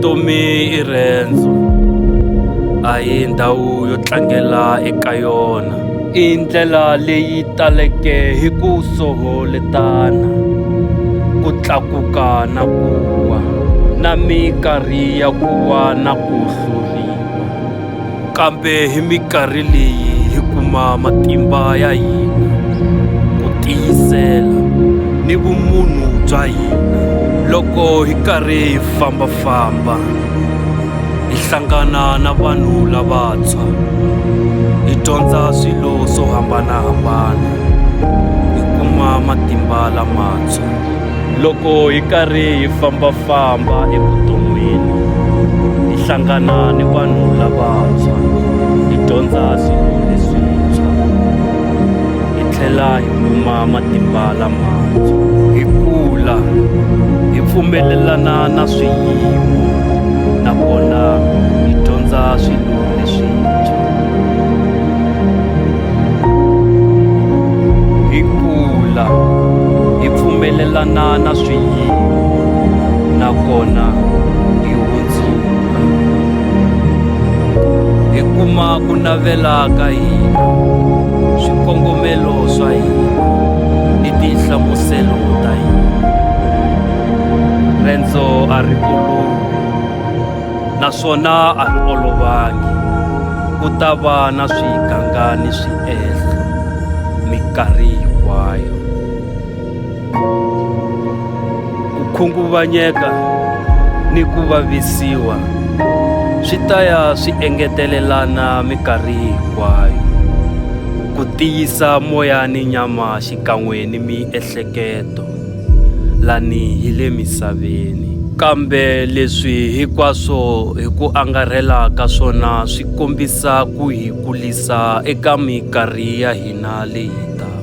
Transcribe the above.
Vutomi i riendzo, a hi ndhawu yo tlangela eka yona. I ndlela leyi taleke hi ku soholetana, ku tlakuka na ku wa, na minkarhi ya ku wa na ku hluriwa. Kambe hi minkarhi leyi hi kuma matimba ya hina, ku tiyisela ni vumunhu bya hina. Loko hi karhi hi fambafamba, hi hlangana na vanhu lavantshwa, hi dyondza swilo swo hambanahambana, hi kuma matimba lamantshwa. Loko hi karhi hi fambafamba evuton'wini, hi hlangana ni vanhu lavantshwa, hi dyondza swilo leswintshwa, hi tlhela hi kuma matimba lamantshwa. Hi kula, hi pfumelelana na swiyimo, nakona hi dyondza swilo leswintshwa. Hi kula, hi pfumelelana na swiyimo, nakona hi hundzuka. Hi kuma ku navela ka hina, swikongomelo swa hina ni tinhlamuselo ta hina. Riendzo a ri olovi, naswona a ri olovangi. Ku ta va na swigangani swiehlo minkarhi hinkwayo. Ku khunguvanyeka ni ku vavisiwa swi ta ya swi engetelelana minkarhi hinkwayo, ku tiyisa moya ni nyama xikan'we ni miehleketo lani hi le misaveni. Kambe leswi hinkwaswo hi ku angarhela ka swona swi kombisa ku hi kulisa eka minkarhi ya hina leyi taka.